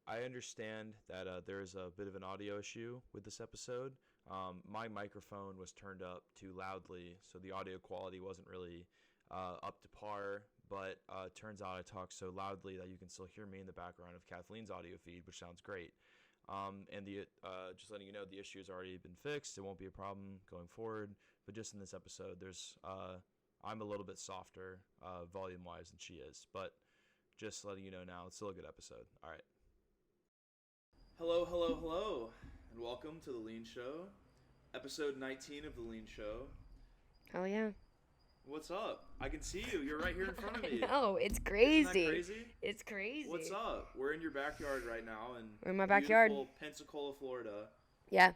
I understand that there is a bit of an audio issue with this episode. My microphone was turned up too loudly, so the audio quality wasn't really up to par. But it turns out I talk so loudly that you can still hear me in the background of Kathleen's audio feed, which sounds great. And just letting you know, the issue has already been fixed. It won't be a problem going forward. But just in this episode, I'm a little bit softer volume-wise than she is. But just letting you know now, it's still a good episode. All right. Hello, hello, hello, and welcome to the Leen Show, episode 19 of the Leen Show. Oh yeah. What's up? I can see you. You're right here in front of me. No, it's crazy. Isn't that crazy? It's crazy. What's up? We're in your backyard right now, and we're in my backyard. Beautiful Pensacola, Florida. Yeah.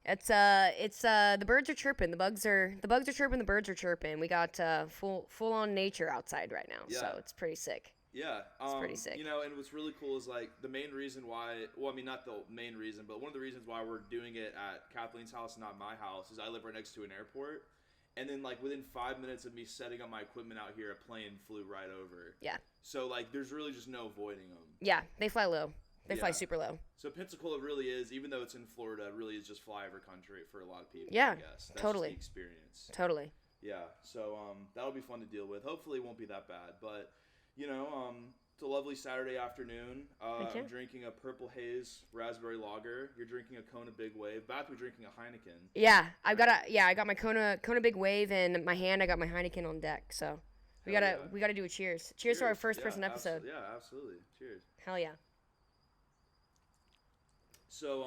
It's the birds are chirping. The bugs are chirping. The birds are chirping. We got full on nature outside right now, so it's pretty sick. Yeah, it's pretty sick. You know, and what's really cool is like the main reason why. Well, I mean, not the main reason, but one of the reasons why we're doing it at Kathleen's house, not my house, is I live right next to an airport, and then like within 5 minutes of me setting up my equipment out here, a plane flew right over. Yeah. So like, there's really just no avoiding them. Yeah, they fly low. They fly super low. So Pensacola really is, even though it's in Florida, it really is just flyover country for a lot of people. Yeah, I guess. That's totally. Just the experience. Totally. Yeah. So that'll be fun to deal with. Hopefully, it won't be that bad, but you know, it's a lovely Saturday afternoon. I'm drinking a Purple Haze raspberry lager. You're drinking a Kona Big Wave. About to be drinking a Heineken. Yeah, I got my Kona Big Wave in my hand. I got my Heineken on deck. So we gotta do a cheers. Cheers to our first person episode. Yeah, absolutely. Cheers. Hell yeah. So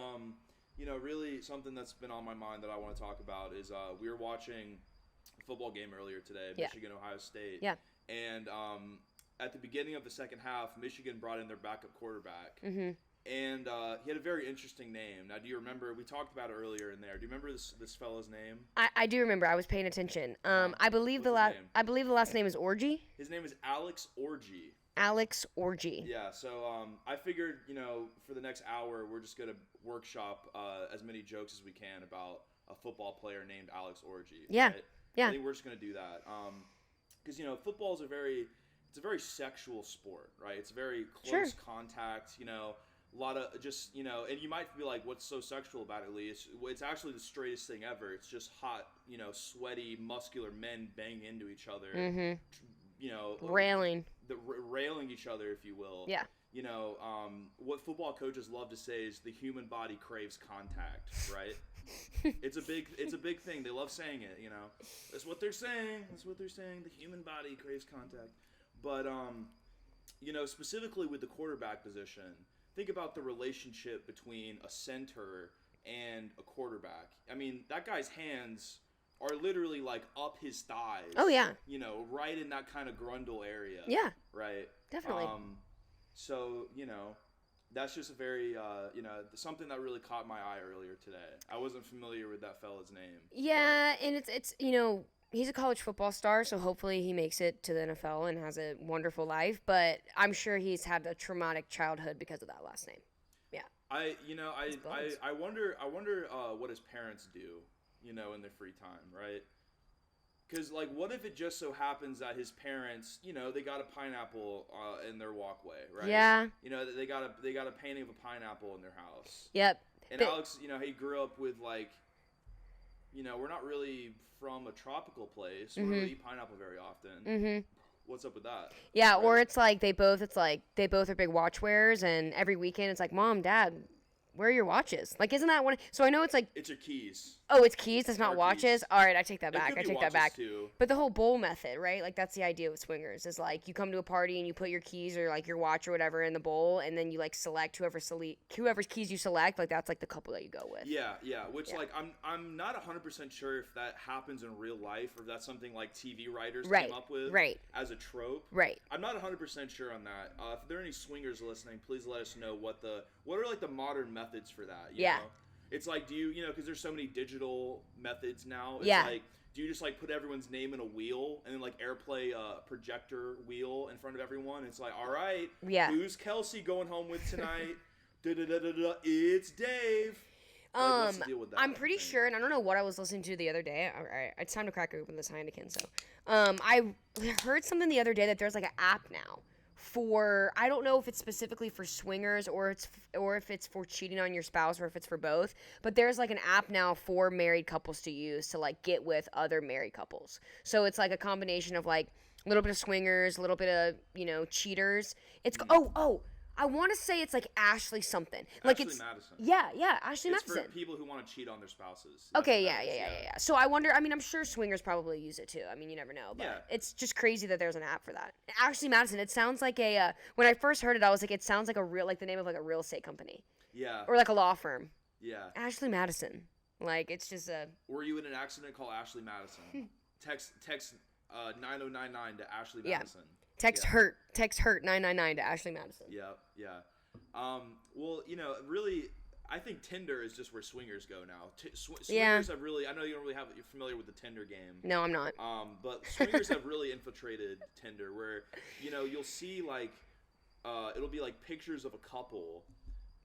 you know, really something that's been on my mind that I want to talk about is we were watching a football game earlier today, Michigan Ohio State. Yeah. And at the beginning of the second half, Michigan brought in their backup quarterback. Mm-hmm. And he had a very interesting name. Now, do you remember? We talked about it earlier in there. Do you remember this fellow's name? I do remember. I was paying attention. I believe the last name is Orgy. His name is Alex Orgy. Alex Orgy. Yeah. So I figured, you know, for the next hour, we're just gonna workshop as many jokes as we can about a football player named Alex Orgy. Yeah. Right? Yeah. I think we're just gonna do that. Because you know, football is a very sexual sport, right? It's a very close contact, you know, a lot of just, you know, and you might be like, what's so sexual about it, Lee? It's actually the straightest thing ever. It's just hot, you know, sweaty, muscular men banging into each other, you know. Railing each other, if you will. Yeah. You know, what football coaches love to say is the human body craves contact, right? It's a big thing. They love saying it, you know. That's what they're saying. The human body craves contact. But, you know, specifically with the quarterback position, think about the relationship between a center and a quarterback. I mean, that guy's hands are literally, like, up his thighs. Oh, yeah. You know, right in that kind of grundle area. Yeah. Right? Definitely. So, you know, that's just a very, you know, something that really caught my eye earlier today. I wasn't familiar with that fella's name. Yeah, and it's you know, he's a college football star, so hopefully he makes it to the NFL and has a wonderful life. But I'm sure he's had a traumatic childhood because of that last name. Yeah. I wonder what his parents do, you know, in their free time, right? Because like, what if it just so happens that his parents, you know, they got a pineapple in their walkway, right? Yeah. You know, they got a painting of a pineapple in their house. Yep. And Alex, you know, he grew up with like, you know, we're not really from a tropical place. We don't really eat pineapple very often. Mm-hmm. What's up with that? Yeah, right? Or it's like they both are big watch wearers, and every weekend it's like, Mom, Dad, where are your watches? Like, isn't that one? So I know it's like... It's your keys. Oh, it's keys? It's not watches? Keys. All right, I take that back. I take that back. Too. But the whole bowl method, right? Like, that's the idea with swingers. Is like, you come to a party and you put your keys or, like, your watch or whatever in the bowl, and then you, like, select whoever's keys you select. Like, that's, like, the couple that you go with. Yeah. Which, like, I'm not 100% sure if that happens in real life or if that's something, like, TV writers came up with as a trope. Right. I'm not 100% sure on that. If there are any swingers listening, please let us know what are, like, the modern methods for that, you know? It's like, do you know, because there's so many digital methods now. It's like, do you just, like, put everyone's name in a wheel and then, like, airplay a projector wheel in front of everyone? It's like, all right, who's Kelsey going home with tonight? It's Dave. Like, what's the deal with that? I'm pretty sure, and I don't know what I was listening to the other day. All right, it's time to crack open this Heineken. So, I heard something the other day that there's, like, an app now for, I don't know if it's specifically for swingers or if it's for cheating on your spouse or if it's for both, but there's like an app now for married couples to use to like get with other married couples. So it's like a combination of like a little bit of swingers, a little bit of, cheaters. It's I want to say it's like Ashley something. Like Ashley it's Madison. Yeah, Ashley It's Madison. for people who want to cheat on their spouses. Okay, yeah. So I wonder, I mean, I'm sure swingers probably use it too. I mean, you never know, but it's just crazy that there's an app for that. Ashley Madison, it sounds like when I first heard it, I was like, it sounds like like the name of like a real estate company. Yeah. Or like a law firm. Yeah. Ashley Madison. Like, it's just a... Were you in an accident? Call Ashley Madison. Text 9099 to Ashley Madison. Text hurt 999 to Ashley Madison. Yeah. Well, really, I think Tinder is just where swingers go now. Swingers have really, I know you don't really you're familiar with the Tinder game. No, I'm not. But swingers have really infiltrated Tinder where, you'll see like, it'll be like pictures of a couple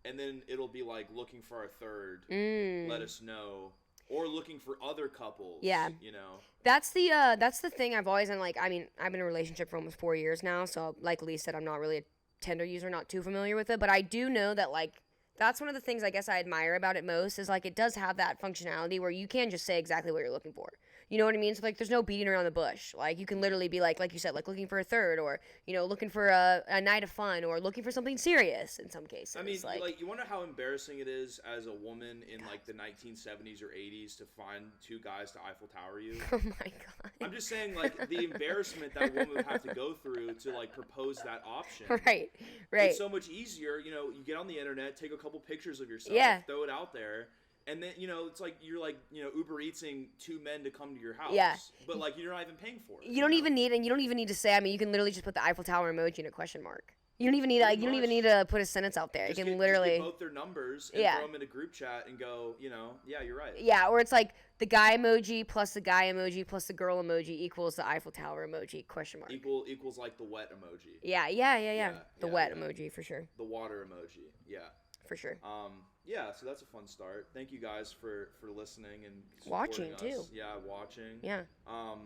and then it'll be like looking for a third, let us know. Or looking for other couples. Yeah. That's the thing I've always been like, I mean, I've been in a relationship for almost 4 years now, so like Lee said, I'm not really a Tinder user, not too familiar with it, but I do know that like that's one of the things I guess I admire about it most is like it does have that functionality where you can just say exactly what you're looking for. You know what I mean? So like there's no beating around the bush. Like you can literally be like you said, like looking for a third or, looking for a night of fun or looking for something serious in some cases. I mean, like you wonder how embarrassing it is as a woman in like the 1970s or 80s to find two guys to Eiffel Tower you. Oh my God. I'm just saying like the embarrassment that woman would have to go through to like propose that option. Right. It's so much easier, you get on the internet, take a couple pictures of yourself, throw it out there. And then, it's like you're like, Uber Eatsing two men to come to your house. Yeah. But like you're not even paying for it. You don't even need to say, I mean, you can literally just put the Eiffel Tower emoji and a question mark. You don't even need to put a sentence out there. Just you can literally just get both their numbers and throw them in a group chat and go, yeah, you're right. Yeah, or it's like the guy emoji plus the guy emoji plus the girl emoji equals the Eiffel Tower emoji question mark. Equals like the wet emoji. Yeah. The wet emoji for sure. The water emoji. Yeah. For sure. Yeah, so that's a fun start. Thank you guys for listening and watching us. too. Yeah, watching. Yeah. I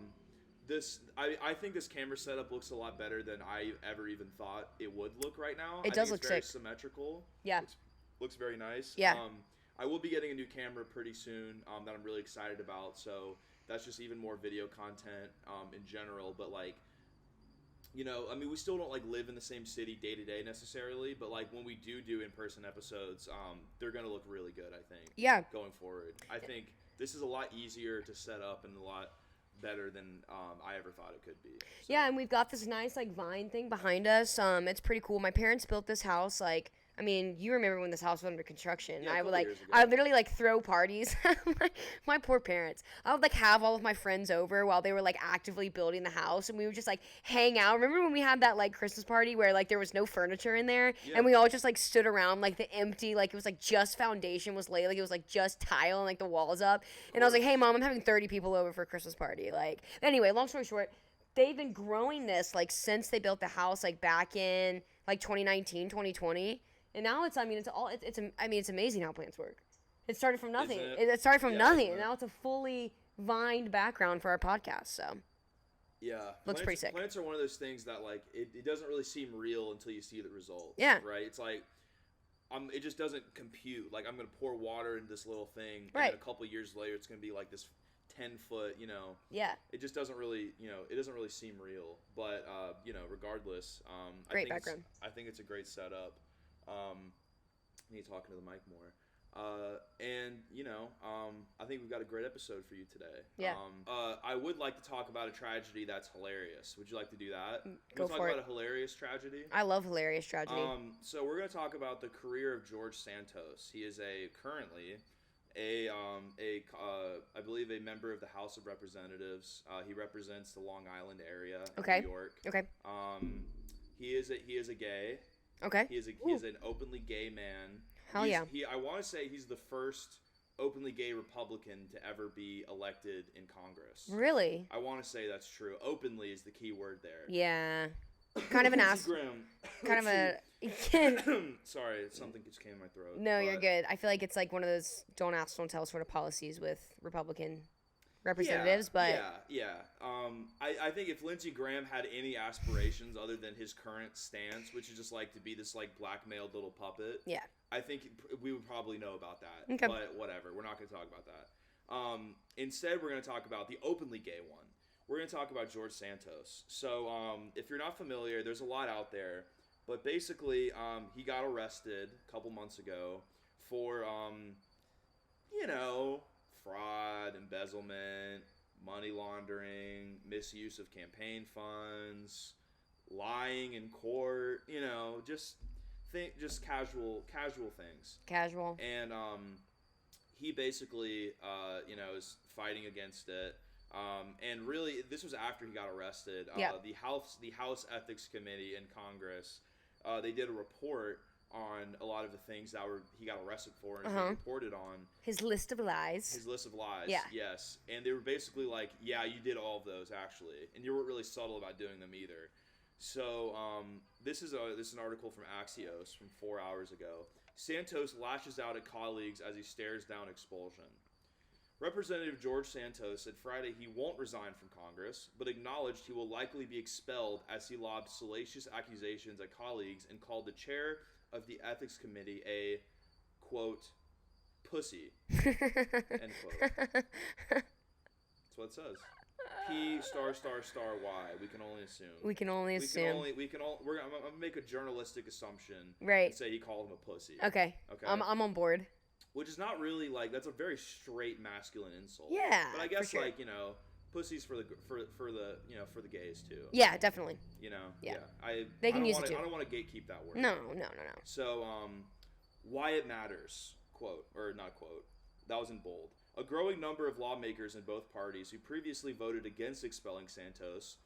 think this camera setup looks a lot better than I ever even thought it would look right now. It does look very sick. Symmetrical. Yeah. Looks very nice. Yeah. I will be getting a new camera pretty soon that I'm really excited about. So that's just even more video content in general. But like, I mean, we still don't like live in the same city day to day necessarily, but like when we do in-person episodes, they're gonna look really good, I think. Yeah. Going forward, I think this is a lot easier to set up and a lot better than I ever thought it could be. So. Yeah, and we've got this nice like vine thing behind us. It's pretty cool. My parents built this house like. I mean, you remember when this house was under construction. Yeah, I would literally like throw parties. my poor parents. I would like have all of my friends over while they were like actively building the house, and we would just like hang out. Remember when we had that like Christmas party where like there was no furniture in there, and we all just like stood around like the empty, like it was like just foundation was laid, like it was like just tile and like the walls up. And I was like, hey mom, I'm having 30 people over for a Christmas party. Like anyway, long story short, they've been growing this like since they built the house like back in like 2019, 2020. And now it's amazing how plants work. It started from nothing. It started from nothing, and now it's a fully vined background for our podcast. So yeah, looks pretty sick. Plants are one of those things that like it doesn't really seem real until you see the results. Yeah, right. It's like it just doesn't compute. Like I'm gonna pour water into this little thing, right? And then a couple years later, it's gonna be like this 10-foot. Yeah. It just doesn't really, it doesn't really seem real. But regardless, great background. I think it's a great setup. I need to talk into the mic more. I think we've got a great episode for you today. Yeah. I would like to talk about a tragedy that's hilarious. Would you like to do that? Go for it. Talk about a hilarious tragedy. I love hilarious tragedy. So we're going to talk about the career of George Santos. He is currently I believe a member of the House of Representatives. He represents the Long Island area of New York. Okay. He is a gay. Okay. He is an openly gay man. Hell yeah. I want to say he's the first openly gay Republican to ever be elected in Congress. Really? I want to say that's true. Openly is the key word there. Yeah. Kind of an ass. Kind of a. Sorry, something just came in my throat. No, you're good. I feel like it's like one of those don't ask, don't tell sort of policies with Republican representatives, but I think if Lindsey Graham had any aspirations other than his current stance, which is just like to be this like blackmailed little puppet, I think we would probably know about that. Okay. But whatever, we're not going to talk about that. Instead, we're going to talk about the openly gay one. We're going to talk about George Santos. So if you're not familiar, there's a lot out there, but basically he got arrested a couple months ago for fraud, embezzlement, money laundering, misuse of campaign funds, lying in court, just casual things. Casual. And he basically is fighting against it. And really this was after he got arrested. The House Ethics Committee in Congress, they did a report on a lot of the things that he got arrested for and he reported on. His list of lies. Yeah. Yes. And they were basically like, yeah, you did all of those actually. And you weren't really subtle about doing them either. So this is an article from Axios from 4 hours ago. Santos lashes out at colleagues as he stares down expulsion. Representative George Santos said Friday he won't resign from Congress, but acknowledged he will likely be expelled as he lobbed salacious accusations at colleagues and called the chair of the Ethics Committee a, quote, pussy, end quote. That's what it says. P ***** Y. We can only assume. We can only assume. I'm gonna make a journalistic assumption. Right. And say he called him a pussy. Okay. I'm on board. Which is not really that's a very straight masculine insult. Yeah. But I guess for sure. pussy's for the gays too. Yeah, definitely. Yeah. They can use it too. I don't want to gatekeep that word. No. So, why it matters, quote, or not quote, that was in bold. A growing number of lawmakers in both parties who previously voted against expelling Santos,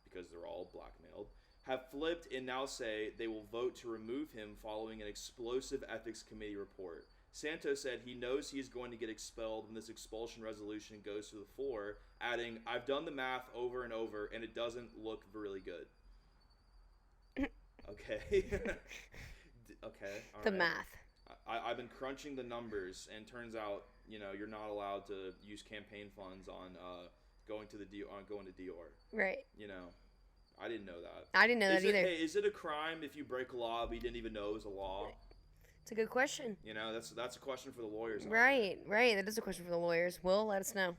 because they're all blackmailed, have flipped and now say they will vote to remove him following an explosive ethics committee report. Santos said he knows he is going to get expelled when this expulsion resolution goes to the floor, adding, "I've done the math over and over, and it doesn't look really good." Okay. Okay. All the right. math. I've been crunching the numbers, and turns out, you're not allowed to use campaign funds on going to Dior. Right. I didn't know that. I didn't know that either. Hey, is it a crime if you break a law but you didn't even know it was a law? It's a good question. That's a question for the lawyers. Right. That is a question for the lawyers. Will, let us know.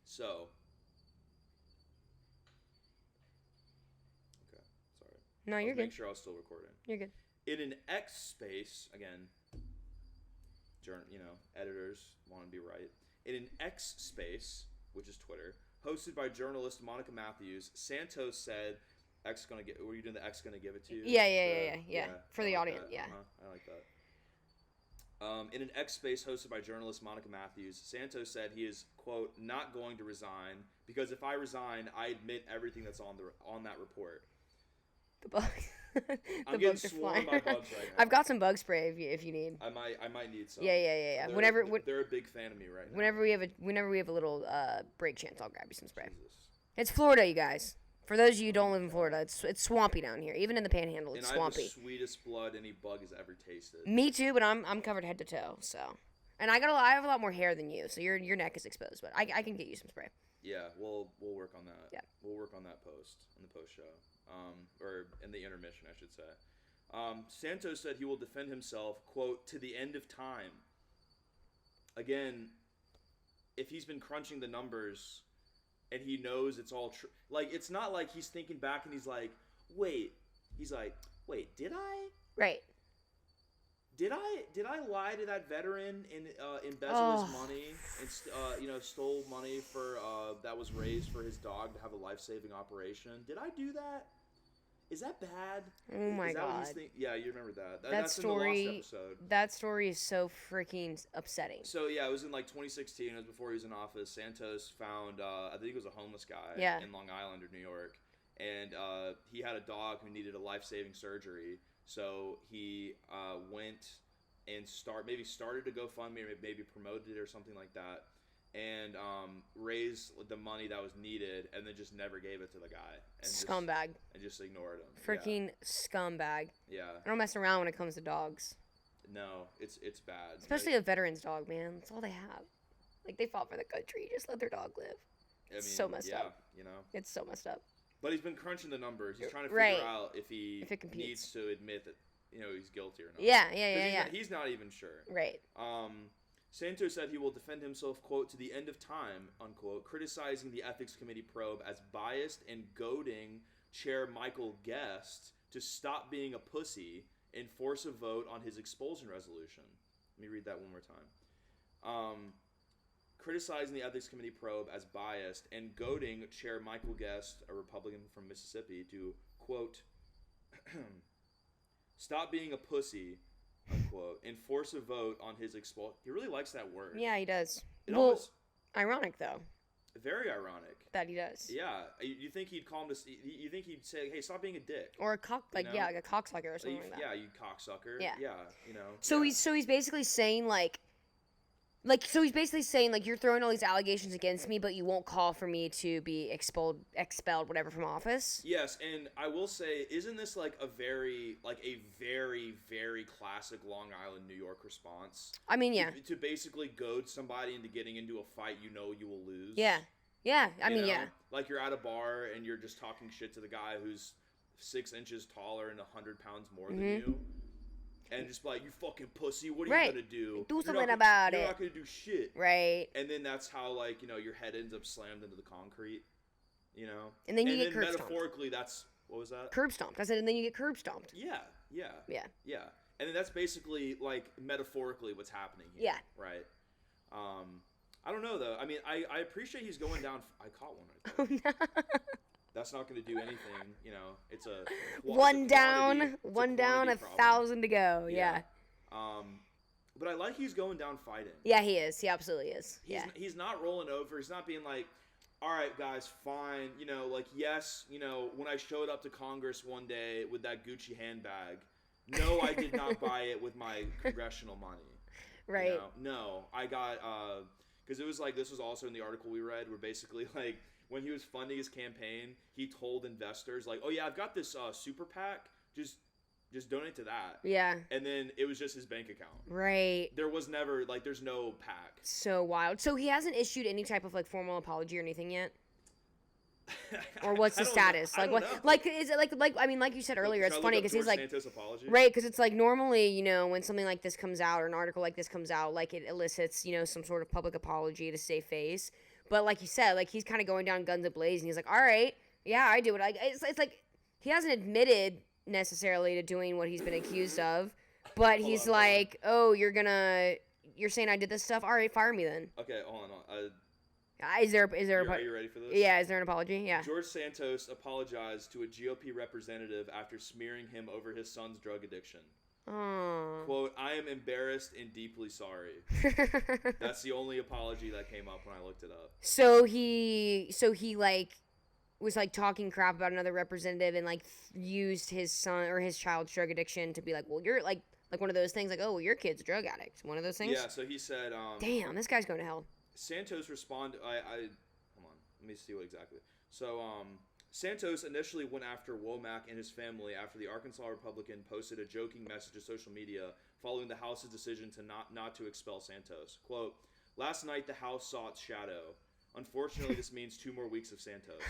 So. Okay, sorry. No, you're good. Make sure I was still recording. You're good. In an X space, again, editors want to be right. In an X space, which is Twitter, hosted by journalist Monica Matthews, Santos said, "X gonna get." Were you doing the X gonna give it to you? Yeah. For the like audience, that. yeah. I like that. In an X space hosted by journalist Monica Matthews, Santos said he is, quote, not going to resign because if I resign, I admit everything that's on that report. The bugs. I'm getting swarmed by bugs right now. I've got some bug spray if you need. I might need some. Yeah. They're a big fan of me right now. Whenever we have a little break chance, I'll grab you some spray. Jesus. It's Florida, you guys. For those of you who don't live in Florida, it's swampy down here. Even in the Panhandle, it's swampy. I have the sweetest blood any bug has ever tasted. Me too, but I'm covered head to toe. So, and I have a lot more hair than you, so your neck is exposed. But I can get you some spray. Yeah, we'll work on that. Yeah, we'll work on that in the post show, or in the intermission, I should say. Santos said he will defend himself, quote, to the end of time. Again, if he's been crunching the numbers and he knows it's all true, it's not like he's thinking back and he's like, wait, did I? Right. Did I lie to that veteran and embezzle his money and stole money for that was raised for his dog to have a life-saving operation? Did I do that? Is that bad? Oh my God! Yeah, you remember that. That's story. In the lost episode. That story is so freaking upsetting. So yeah, it was in 2016. It was before he was in office. Santos found I think it was a homeless guy in Long Island or New York, and he had a dog who needed a life-saving surgery. So he went and started to GoFundMe, or maybe promoted it or something like that, and raised the money that was needed, and then just never gave it to the guy. And scumbag. Just ignored him. Freaking scumbag. Yeah. I don't mess around when it comes to dogs. No, it's bad. Especially a veteran's dog, man. That's all they have. Like, they fought for the country. Just let their dog live. I mean, So messed up. you know. It's so messed up. But he's been crunching the numbers. He's trying to figure Right. out if he If it competes. needs to admit that, he's guilty or not. Yeah. He's not even sure. Right. Santos said he will defend himself, quote, to the end of time, unquote, criticizing the ethics committee probe as biased and goading Chair Michael Guest to stop being a pussy and force a vote on his expulsion resolution. Let me read that one more time. Criticizing the ethics committee probe as biased and goading Chair Michael Guest, a Republican from Mississippi, to, quote, stop being a pussy, unquote, and force a vote on his expulsion. He really likes that word. Yeah, he does. Well, ironic, though, very ironic. that he does. Yeah. You think he'd call him to... You think he'd say, hey, stop being a dick. Or a cock... Like, know? yeah, like a cocksucker or something like that. Yeah, you cocksucker. Yeah. Yeah, So yeah. he's basically saying, so he's basically saying, you're throwing all these allegations against me, but you won't call for me to be expelled, whatever, from office. Yes, and I will say, isn't this a very, very classic Long Island, New York response? I mean, yeah. To basically goad somebody into getting into a fight you will lose. Yeah. Yeah, I You mean, know? yeah. Like you're at a bar and you're just talking shit to the guy who's 6 inches taller and 100 pounds more than you. And just like, you fucking pussy, what are you gonna do? Do You're something not about You're it. not gonna do shit. Right. And then that's how, your head ends up slammed into the concrete, And then you get curb stomped. metaphorically, that's, what was that? Curb stomped. I said, and then you get curb stomped. Yeah. Yeah. And then that's basically, metaphorically what's happening here. Yeah. Right? I don't know, though. I mean, I appreciate he's going down. I caught one right there. Oh, no. That's not going to do anything, It's a One it's a down, quantity 1,000 to go. Yeah. But I like he's going down fighting. Yeah, he is. He absolutely is. He's not rolling over. He's not being like, all right, guys, fine. Yes, when I showed up to Congress one day with that Gucci handbag, no, I did not buy it with my congressional money. Right. No, I got, because it was this was also in the article we read, where basically, when he was funding his campaign, he told investors, oh yeah, I've got this super PAC, just donate to that. Yeah. And then it was just his bank account. Right. There was never, there's no PAC. So wild. So he hasn't issued any type of formal apology or anything yet? Or what's the status? I don't What? know. Is it I mean, like you said earlier, it's Should I funny look up because he's George Santos apology? right, because it's normally, when something like this comes out or an article like this comes out, it elicits, some sort of public apology to save face. But like you said, he's kind of going down guns a-blazing. He's like, all right, yeah, I do it. It's like he hasn't admitted necessarily to doing what he's been accused of, but he's like, oh, you're saying I did this stuff? All right, fire me then. Okay, hold on. Is there Are you ready for this? Yeah, is there an apology? Yeah. George Santos apologized to a GOP representative after smearing him over his son's drug addiction. Oh. Quote, I am embarrassed and deeply sorry. That's the only apology that came up when I looked it up. So he was talking crap about another representative and used his son or his child's drug addiction to be well, you're like one of those things oh, well, your kid's a drug addict. One of those things. Yeah, so he said damn, this guy's going to hell. Santos responded hold on, let me see what exactly. So Santos initially went after Womack and his family after the Arkansas Republican posted a joking message to social media following the House's decision to not to expel Santos. Quote, last night the House saw its shadow. Unfortunately, this means 2 more weeks of Santos.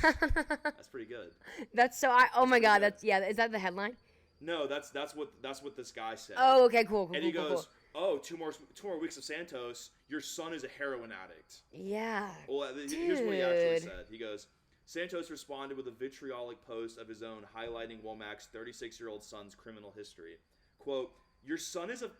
That's pretty good. That's so oh my god, good. that's is that the headline? No, that's what this guy said. Oh, okay, cool. And he goes, cool. oh, 2 more weeks of Santos. Your son is a heroin addict. Yeah. Well, here's what he actually said. He goes, Santos responded with a vitriolic post of his own highlighting Womack's 36-year-old son's criminal history. Quote, your son is a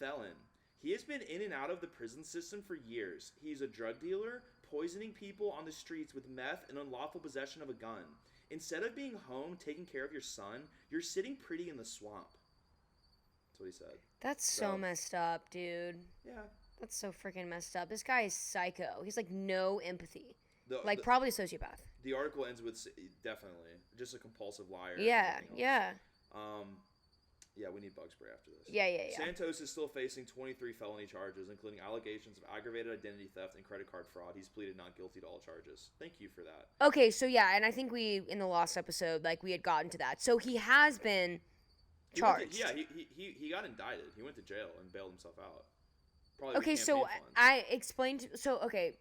felon. He has been in and out of the prison system for years. He's a drug dealer, poisoning people on the streets with meth and unlawful possession of a gun. Instead of being home taking care of your son, you're sitting pretty in the swamp. That's what he said. That's so messed up, dude. Yeah. That's so freaking messed up. This guy is psycho. He's no empathy. Probably a sociopath. The article ends with definitely just a compulsive liar. Yeah, yeah. Yeah, we need bug spray after this. Yeah. Santos is still facing 23 felony charges, including allegations of aggravated identity theft and credit card fraud. He's pleaded not guilty to all charges. Thank you for that. Okay, so yeah, and I think we, in the last episode, we had gotten to that. So he has been charged. He got indicted. He went to jail and bailed himself out. probably. Okay, the so campaign funds. I explained. So okay.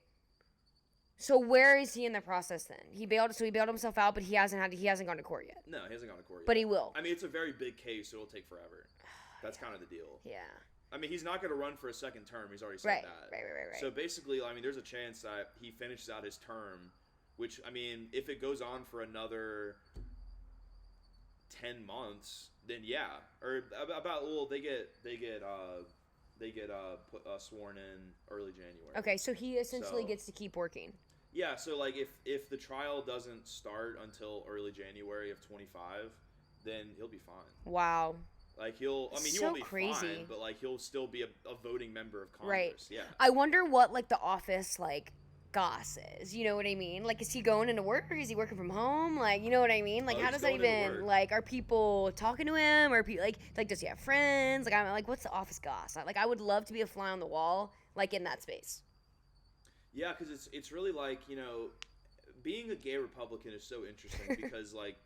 So where is he in the process then? He bailed himself out, but he hasn't gone to court yet. No, he hasn't gone to court yet. But he will. I mean, it's a very big case, so it'll take forever. That's kind of the deal. Yeah. I mean, he's not going to run for a second term. He's already said Right. that. Right. So basically, I mean, there's a chance that he finishes out his term, which, I mean, if it goes on for another 10 months, then yeah. Or about, well, they get sworn in early January. Okay, so he essentially gets to keep working. Yeah, so like if the trial doesn't start until early January of 25, then he'll be fine. Wow. Like he won't be fine, but like he'll still be a voting member of Congress. Right. Yeah. I wonder what like the office like goss is. You know what I mean? Like, is he going into work or is he working from home? Like, you know what I mean? Like, how does that even like? Are people talking to him? Or like does he have friends? Like, I'm like, what's the office goss? Like, I would love to be a fly on the wall, like in that space. Yeah, because it's really like, you know, being a gay Republican is so interesting because like.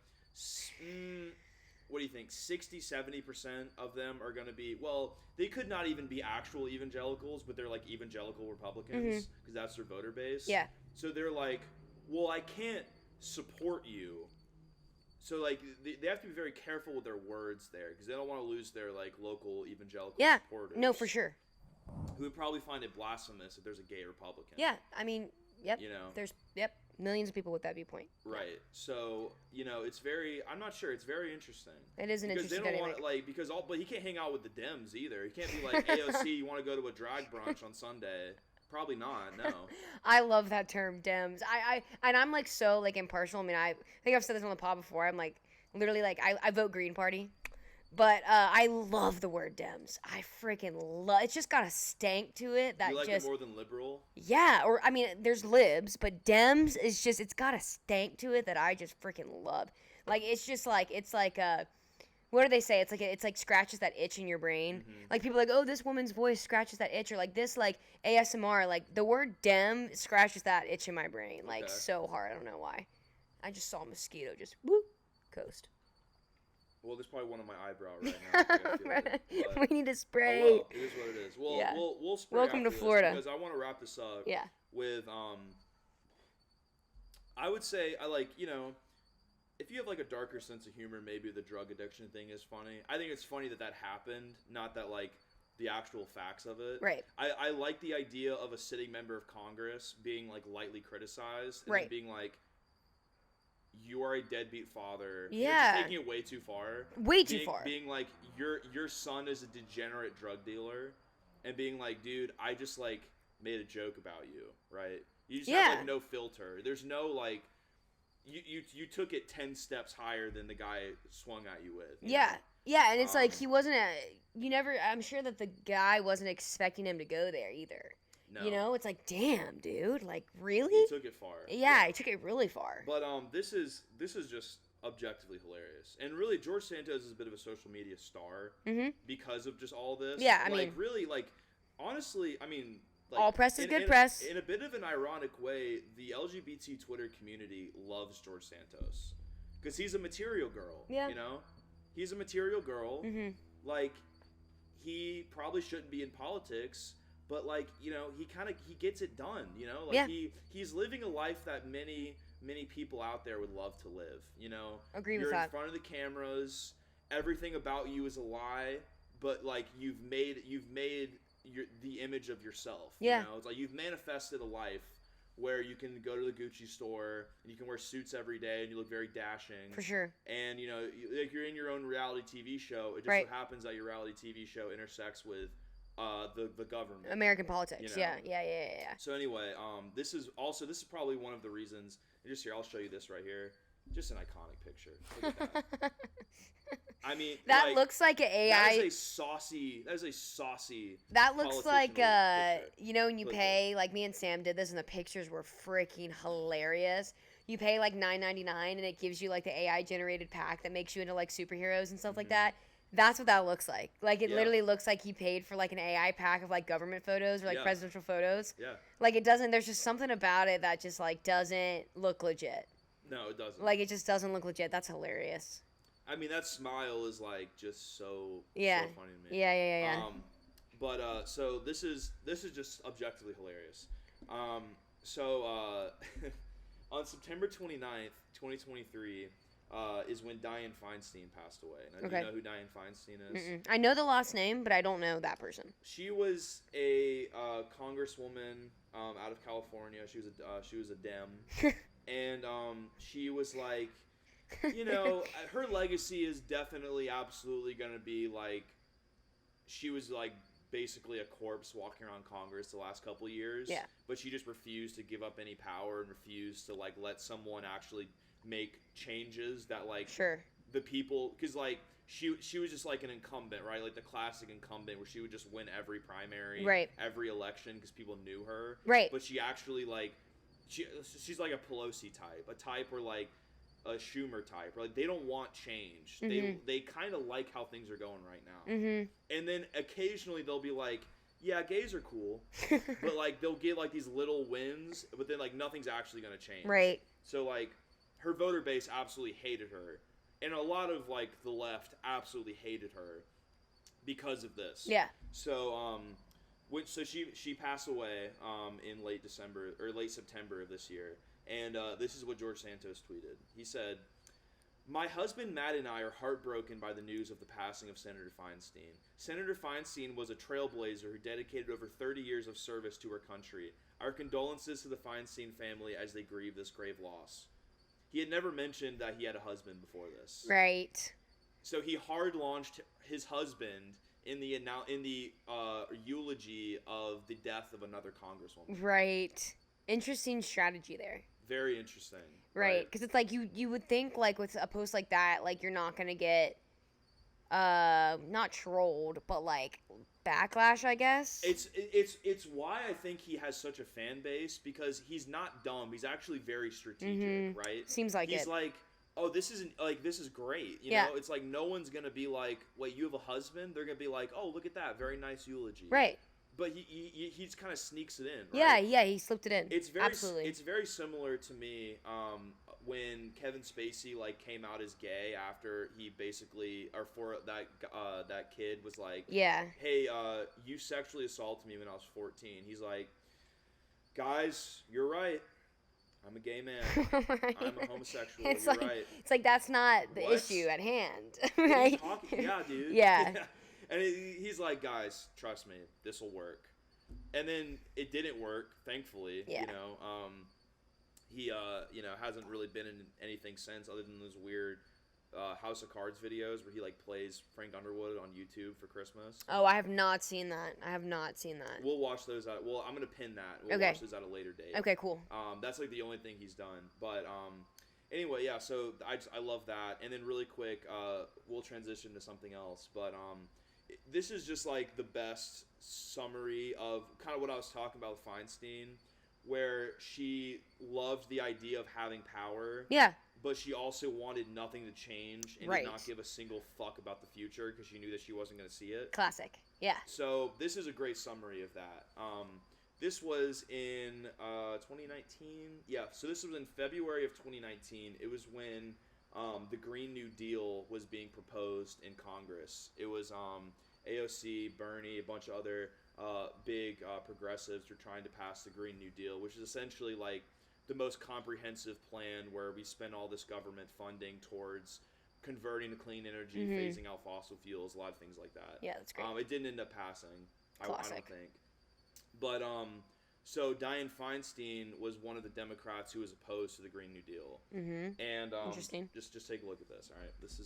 What do you think? 60-70% of them are going to be, well, they could not even be actual evangelicals, but they're like evangelical Republicans because that's their voter base. Yeah. So they're like, well, I can't support you. So like they have to be very careful with their words there because they don't want to lose their like local evangelical supporters. No, for sure. Who would probably find it blasphemous if there's a gay Republican. Yeah, I mean, yep. You know, there's millions of people with that viewpoint. Right. So, you know, I'm not sure. It's very interesting. It is an interesting Because they don't dynamic. want but he can't hang out with the Dems either. He can't be like, AOC, you want to go to a drag brunch on Sunday? Probably not, no. I love that term, Dems. And I'm like so like impartial. I mean, I think I've said this on the pod before. I'm like, literally like, I vote Green Party. But I love the word Dems. I freaking love. It's just got a stank to it that you like just it more than liberal. Yeah, or I mean, there's libs, but Dems is just it's got a stank to it that I just freaking love. Like it's like what do they say? It's like scratches that itch in your brain. Mm-hmm. Like people are like, oh, this woman's voice scratches that itch, or like this like ASMR. Like the word Dem scratches that itch in my brain like so hard. I don't know why. I just saw a mosquito just whoop coast. Well, there's probably one on my eyebrow right now. We need to spray. Oh, well, it is what it is. Well, yeah. we'll spray. Welcome to Florida. Because I want to wrap this up. Yeah. With I would say you know, if you have like a darker sense of humor, maybe the drug addiction thing is funny. I think it's funny that happened, not that like the actual facts of it. Right. I like the idea of a sitting member of Congress being like lightly criticized and then being like, you are a deadbeat father. Yeah. You're taking it way too far. Too far. Being like, your son is a degenerate drug dealer, and being like, dude, I just like made a joke about you, right? You just have like no filter. There's no like, you took it 10 steps higher than the guy swung at you with. You know? Yeah, and it's like he wasn't I'm sure that the guy wasn't expecting him to go there either. No. You know, it's like, damn, dude, like really? He took it far. Yeah, he took it really far. But this is just objectively hilarious, and really George Santos is a bit of a social media star because of just all this. Yeah, I mean, really, like honestly, I mean, like, all press is good press. In a bit of an ironic way, the LGBT Twitter community loves George Santos because he's a material girl. Yeah, you know, he's a material girl. Mm-hmm. Like, he probably shouldn't be in politics. But like, you know, he gets it done, you know? Like he's living a life that many people out there would love to live, you know? Agree with that. You're in front of the cameras, everything about you is a lie, but like you've made the image of yourself, you know? It's like you've manifested a life where you can go to the Gucci store and you can wear suits every day and you look very dashing. For sure. And you know, like you're in your own reality TV show. It just so happens that your reality TV show intersects with the government, American politics, you know? yeah. So anyway, this is probably one of the reasons. And just here, I'll show you this right here. Just an iconic picture. Look at that. I mean, that looks like an AI. That is a saucy. That looks like you know, when you pay, like me and Sam did this, and the pictures were freaking hilarious. You pay like $9.99, and it gives you like the AI generated pack that makes you into like superheroes and stuff like that. That's what that looks like. Like, it literally looks like he paid for, like, an AI pack of, like, government photos or, like, presidential photos. Yeah. Like, it doesn't, there's just something about it that just, like, doesn't look legit. No, it doesn't. Like, it just doesn't look legit. That's hilarious. I mean, that smile is, like, just so funny to me. Yeah. But so this is just objectively hilarious. So on September 29th, 2023, is when Dianne Feinstein passed away. Now, do you know who Dianne Feinstein is? I know the last name, but I don't know that person. She was a congresswoman out of California. She was a Dem, and she was like, her legacy is definitely absolutely gonna be like, she was like basically a corpse walking around Congress the last couple of years. Yeah. But she just refused to give up any power and refused to like let someone actually make changes that like the people, because like she was just like an incumbent, right? Like the classic incumbent where she would just win every primary, every election because people knew her. Right. But she actually like she's like a Pelosi type, a type where like a Schumer type, like they don't want change. They kind of like how things are going right now. And then occasionally they'll be like, yeah, gays are cool, but like they'll get like these little wins, but then like nothing's actually gonna change. Right. So like her voter base absolutely hated her, and a lot of like the left absolutely hated her because of this. Yeah. So so she passed away in late September of this year. And this is what George Santos tweeted. He said, "My husband Matt and I are heartbroken by the news of the passing of Senator Feinstein. Senator Feinstein was a trailblazer who dedicated over 30 years of service to her country. Our condolences to the Feinstein family as they grieve this grave loss." He had never mentioned that he had a husband before this. Right. So he hard launched his husband in the eulogy of the death of another congresswoman. Right. Interesting strategy there. Very interesting. Right, because it's like you would think like with a post like that, like you're not gonna get not trolled, but like backlash, I guess. It's why I think he has such a fan base, because he's not dumb. He's actually very strategic, right? Seems like he's like, oh, this is great. You know, it's like no one's gonna be like, wait, you have a husband? They're gonna be like, oh, look at that, very nice eulogy. Right. But he just kind of sneaks it in, right? Yeah, he slipped it in. Absolutely. It's very similar to me when Kevin Spacey like came out as gay after he basically, or for that kid was like, hey, you sexually assaulted me when I was 14. He's like, guys, you're right. I'm a gay man. Right. I'm a homosexual. You're right. It's like that's not the issue at hand, right? Yeah, dude. Yeah. And he's like, guys, trust me, this will work. And then it didn't work, thankfully. Yeah. He hasn't really been in anything since, other than those weird House of Cards videos where he like plays Frank Underwood on YouTube for Christmas. Oh, I have not seen that. We'll watch those out. Well, I'm gonna pin that. We'll watch those at a later date. Okay, cool. That's like the only thing he's done. But anyway, yeah. So I love that. And then really quick, we'll transition to something else. But this is just like the best summary of kind of what I was talking about with Feinstein, where she loved the idea of having power. Yeah. But she also wanted nothing to change and did not give a single fuck about the future because she knew that she wasn't going to see it. Classic. Yeah. So this is a great summary of that. This was in 2019. Yeah, so this was in February of 2019. It was when the Green New Deal was being proposed in Congress. It was AOC, Bernie, a bunch of other big progressives were trying to pass the Green New Deal, which is essentially like the most comprehensive plan where we spend all this government funding towards converting to clean energy, phasing out fossil fuels, a lot of things like that. Yeah, that's great. It didn't end up passing, I don't think. But so Dianne Feinstein was one of the Democrats who was opposed to the Green New Deal. And interesting. Just take a look at this. All right, this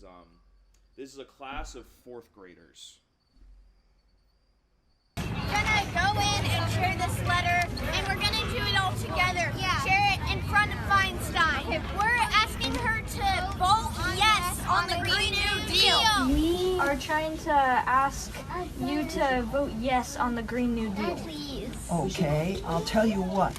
is a class of 4th graders. We're gonna go in and share this letter, and we're gonna do it all together. Yeah. Share it in front of Feinstein. Okay. We're asking her to vote yes on the Green New Deal. We are trying to ask you to vote yes on the Green New Deal. Please. Okay, I'll tell you what.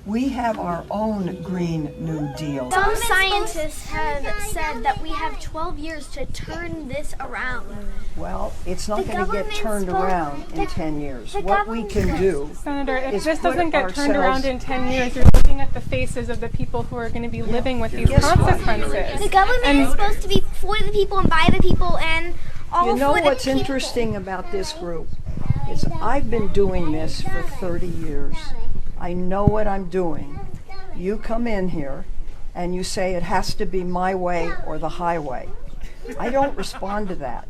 We have our own Green New Deal. Some scientists have said that we have 12 years to turn this around. Well, it's not going to get turned around in 10 years. What we can do, Senator, if this doesn't get turned around in 10 years, you're looking at the faces of the people who are going to be living with these consequences. The government is supposed to be for the people and by the people and all for the people. You know what's interesting about this group? is I've been doing this for 30 years. I know what I'm doing. You come in here and you say it has to be my way or the highway. I don't respond to that.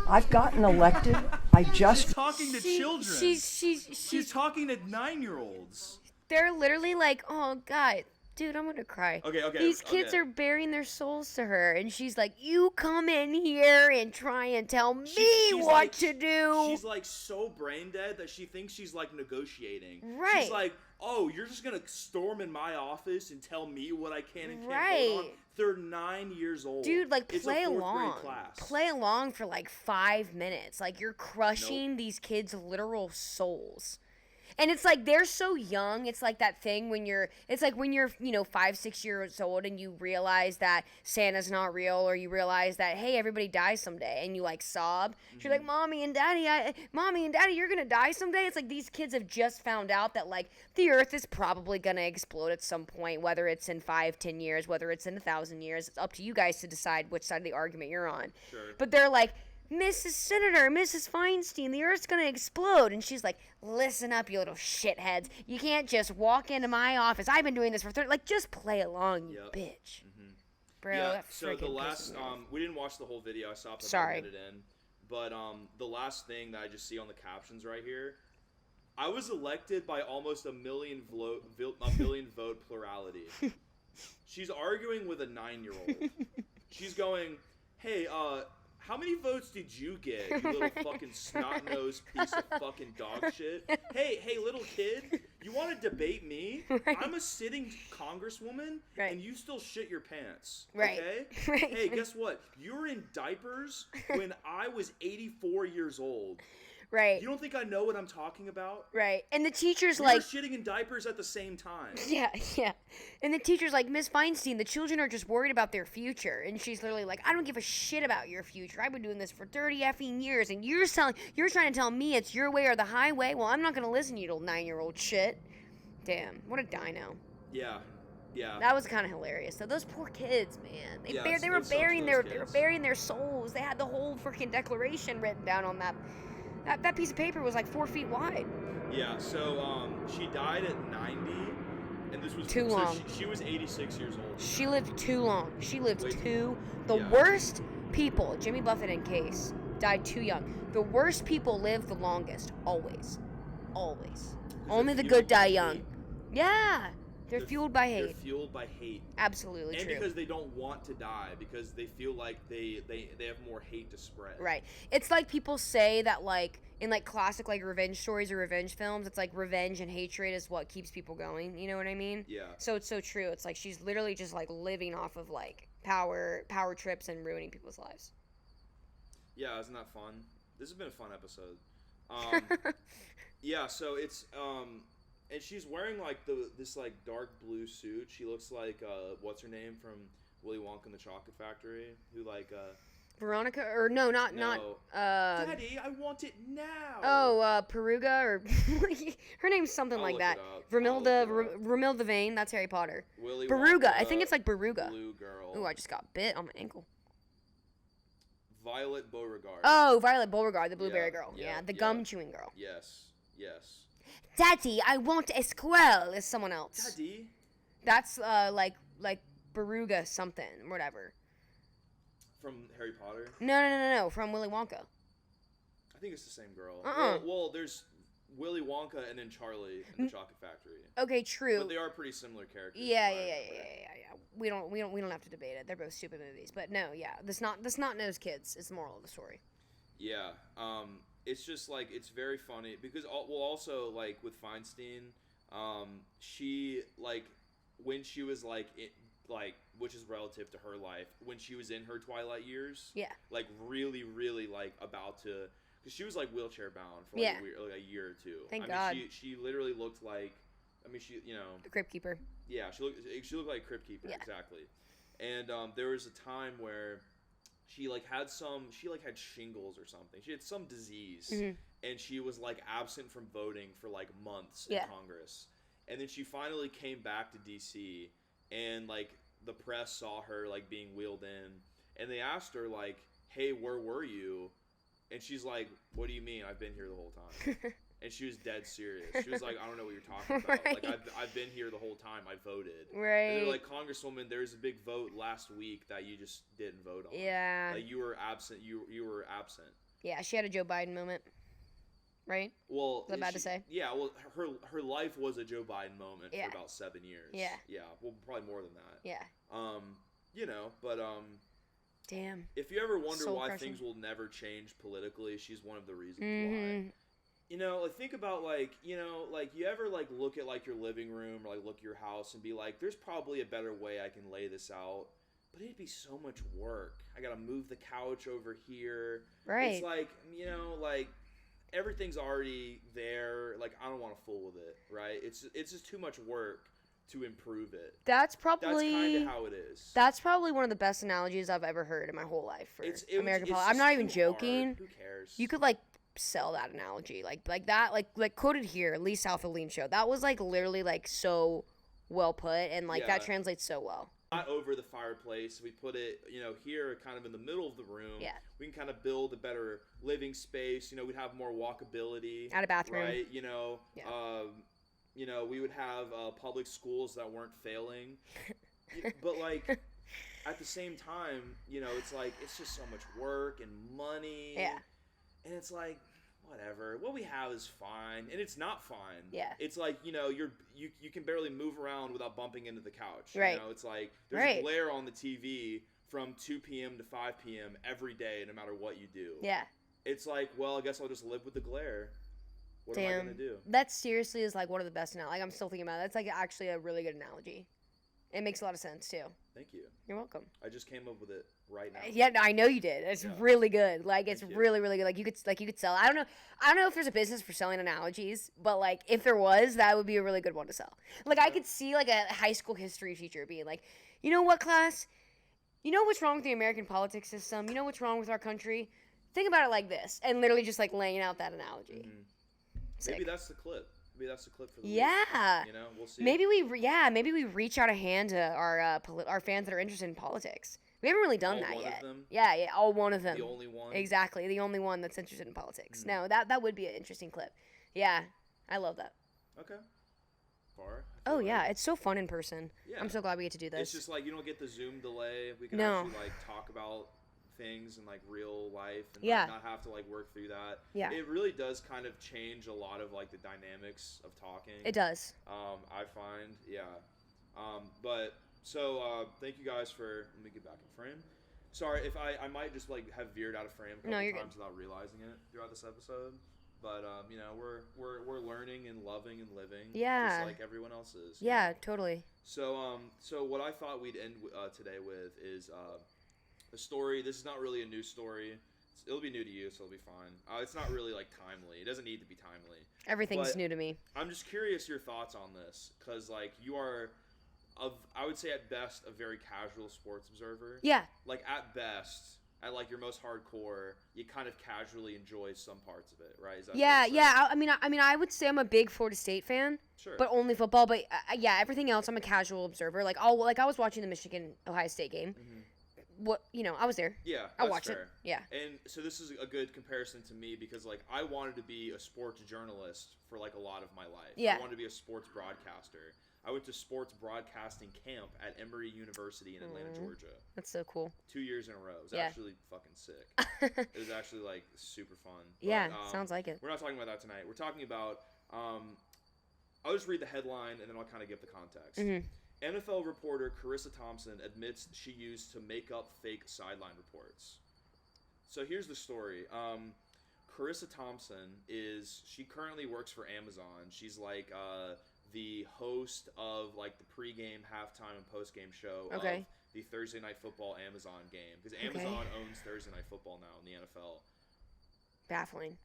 I've gotten elected. I just... She's talking to children. She's talking to 9-year-olds. They're literally like, oh, God. Dude, I'm gonna cry. Okay. These kids are bearing their souls to her, and she's like, "You come in here and try and tell me what to do." She's like so brain dead that she thinks she's like negotiating. Right. She's like, "Oh, you're just gonna storm in my office and tell me what I can and can't vote on?" They're 9 years old. Dude, like, it's play a 4th along. grade class. Play along for like 5 minutes. Like, you're crushing these kids' literal souls. And it's like they're so young. It's like that thing when you're 5, 6 years old and you realize that Santa's not real, or you realize that, hey, everybody dies someday, and you like sob. Mm-hmm. You're like, Mommy and Daddy, you're gonna die someday. It's like these kids have just found out that like the Earth is probably gonna explode at some point, whether it's in 5, 10 years, whether it's in 1,000 years. It's up to you guys to decide which side of the argument you're on. Sure. But they're like, Mrs. Senator, Mrs. Feinstein, the Earth's gonna explode. And she's like, listen up, you little shitheads. You can't just walk into my office. I've been doing this for 30. Like, just play along, you bitch. Mm-hmm. Bro, yeah, that so freaking the last, pisses me off. we didn't watch the whole video. I stopped Sorry. about a minute in. But the last thing that I just see on the captions right here, I was elected by almost a million vote plurality. She's arguing with a 9-year-old. She's going, hey, how many votes did you get, you little fucking snot-nosed piece of fucking dog shit? Hey, little kid, you want to debate me? Right. I'm a sitting congresswoman, and you still shit your pants, okay? Right. Hey, guess what? You were in diapers when I was 84 years old. Right. You don't think I know what I'm talking about? Right. And the teacher's we like... were shitting in diapers at the same time. Yeah. And the teacher's like, Miss Feinstein, the children are just worried about their future. And she's literally like, I don't give a shit about your future. I've been doing this for 30 effing years, and you're trying to tell me it's your way or the highway? Well, I'm not going to listen to you little 9-year-old shit. Damn. What a dino. Yeah. That was kind of hilarious. So those poor kids, man. They were burying their souls. They had the whole freaking declaration written down on that. That piece of paper was like 4 feet wide. Yeah, so she died at 90, and this was too long. She was 86 years old. She lived too long. The worst people, Jimmy Buffett and Case, died too young. The worst people live the longest, always. Only the good die young. Hate. Yeah. They're fueled by hate. They're fueled by hate. Absolutely true. And because they don't want to die, because they feel like they have more hate to spread. Right. It's like people say that, like, in, like, classic, like, revenge stories or revenge films, it's like revenge and hatred is what keeps people going. You know what I mean? Yeah. So it's so true. It's like she's literally just, like, living off of, like, power trips and ruining people's lives. Yeah, isn't that fun? This has been a fun episode. Yeah, so it's, and she's wearing, like, this, like, dark blue suit. She looks like, what's her name from Willy Wonka and the Chocolate Factory? Who, like, Veronica? Or, no. Daddy, I want it now! Oh, Peruga, or... her name's something like that. Romilda Vane, that's Harry Potter. Willy Beruga, Wonka, I think it's like Beruga. Blue girl. Ooh, I just got bit on my ankle. Violet Beauregard. Oh, Violet Beauregard, the blueberry girl. Yeah, the gum-chewing girl. Yes. Daddy, I want a squirrel, is someone else. Daddy? That's, like Beruga something, whatever. From Harry Potter? No, from Willy Wonka. I think it's the same girl. Uh-uh. Well, there's Willy Wonka and then Charlie in the Chocolate Factory. Okay, true. But they are pretty similar characters. Yeah. We don't have to debate it. They're both stupid movies. But no, yeah, the snot-nosed kids is the moral of the story. Yeah. It's just, like, it's very funny because, also, like, with Feinstein, she, like, when she was, like, which is relative to her life, when she was in her twilight years, like, really, really, like, about to, because she was, like, wheelchair bound for, like, a year or two. Thank God. She literally looked like, she, you know. The Crypt Keeper. Yeah, she looked like a Crypt Keeper, exactly. And there was a time where she had shingles or something. She had some disease, and she was, like, absent from voting for, like, months in Congress. And then she finally came back to D.C., and, like, the press saw her, like, being wheeled in, and they asked her, like, hey, where were you? And she's like, what do you mean? I've been here the whole time. And she was dead serious. She was like, I don't know what you're talking about. Right. Like, I've been here the whole time. I voted. Right. And they're like, Congresswoman, there's a big vote last week that you just didn't vote on. Yeah. Like, you were absent. You were absent. Yeah, she had a Joe Biden moment. Right? Well, Is that bad to say? Yeah, well, her life was a Joe Biden moment Yeah. for about 7 years. Yeah. Yeah, well, probably more than that. Yeah. You know, but Damn. if you ever wonder Soul why crushing. things will never change politically, she's one of the reasons Mm-hmm. why. You know, like, think about, like, you know, like, you ever, like, look at, like, your living room or, like, look at your house and be like, there's probably a better way I can lay this out, but it'd be so much work. I gotta move the couch over here. Right. It's like, you know, like, everything's already there. Like, I don't want to fool with it, right? It's just too much work to improve it. That's That's probably kind of how it is. That's probably one of the best analogies I've ever heard in my whole life for American politics. I'm just not even too joking. hard. Who cares? You could like sell that analogy, like that, like quoted here, Lee South of Leen Show. That was like literally like so well put, and like that Yeah. translates so well. Not over the fireplace. We put it, you know, here, kind of in the middle of the room. Yeah. We can kind of build a better living space. You know, we'd have more walkability. Add a bathroom. Right. You know. Yeah. You know, we would have public schools that weren't failing. But like, at the same time, you know, it's like it's just so much work and money. Yeah. And it's like, whatever. What we have is fine, and it's not fine. Yeah. It's like, you know, you can barely move around without bumping into the couch. Right. You know, it's like there's Right. glare on the TV from 2 p.m. to 5 p.m. every day, no matter what you do. Yeah. It's like, well, I guess I'll just live with the glare. What am I gonna do? That seriously is like one of the best now. Like I'm still thinking about it. That's like actually a really good analogy. It makes a lot of sense too. Thank you. You're welcome. I just came up with it right now. Yeah, no, I know you did. It's Yeah. really good. Like it's Thank you. really, really good. Like you could sell. I don't know if there's a business for selling analogies, but like if there was, that would be a really good one to sell. Like I could see like a high school history teacher being like, you know what, class? You know what's wrong with the American politics system? You know what's wrong with our country? Think about it like this, and literally just like laying out that analogy. Mhm. Sick. Maybe that's the clip. Maybe that's the clip for the week. Yeah. You know, we'll see. Maybe we reach out a hand to our fans that are interested in politics. We haven't really done All that one yet. of them? Yeah, all one of them. The only one. Exactly, the only one that's interested in politics. Mhm. No, that would be an interesting clip. Yeah, I love that. Okay. Far. Oh yeah, it's so fun in person. Yeah. I'm so glad we get to do this. It's just like you don't get the Zoom delay. We can No. actually like talk about things in like real life and Yeah. like, not have to like work through that. Yeah. It really does kind of change a lot of like the dynamics of talking. It does. I find, yeah. But so thank you guys for. Let me get back in frame. Sorry if I might just like have veered out of frame a couple you're times without realizing it throughout this episode. But you know, we're learning and loving and living. Yeah. Just like everyone else is. you Yeah, know? totally. So so what I thought we'd end today with is a story. This is not really a new story. It'll be new to you, so it'll be fine. It's not really like timely. It doesn't need to be timely. Everything's But new to me. I'm just curious your thoughts on this, because like you are, I would say at best a very casual sports observer. Yeah. Like at best, at like your most hardcore, you kind of casually enjoy some parts of it, right? Is that Yeah, fair to say? yeah. I mean, I would say I'm a big Florida State fan, Sure. but only football. But yeah, everything else, I'm a casual observer. Like I was watching the Michigan Ohio State game. Mhm. What I was there. Yeah, I that's watched fair. it. Yeah. And so this is a good comparison to me because like I wanted to be a sports journalist for like a lot of my life. Yeah. I wanted to be a sports broadcaster. I went to sports broadcasting camp at Emory University in Atlanta, Georgia. That's so cool. 2 years in a row. It was Yeah. actually fucking sick. It was actually like super fun. Yeah, But, sounds like it. We're not talking about that tonight. We're talking about I'll just read the headline and then I'll kind of give the context. Mhm. NFL reporter Carissa Thompson admits she used to make up fake sideline reports. So here's the story. Carissa Thompson she currently works for Amazon. She's like the host of like the pregame, halftime, and postgame show Okay. of the Thursday Night Football Amazon game. Because Amazon owns Thursday Night Football now in the NFL. Baffling.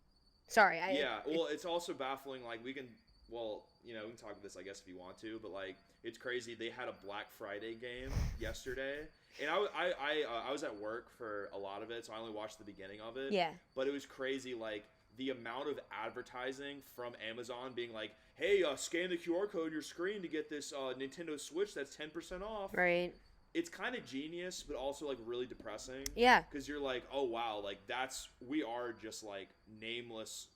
Sorry. Yeah, well, it's also baffling. Like, we can talk about this, I guess, if you want to, but like, it's crazy. They had a Black Friday game yesterday, and I was at work for a lot of it, so I only watched the beginning of it. Yeah. But it was crazy, like the amount of advertising from Amazon being like, "Hey, scan the QR code on your screen to get this Nintendo Switch that's 10% off." Right. it's kind of genius, but also like really depressing. Yeah. Because you're like, oh wow, like we are just like nameless,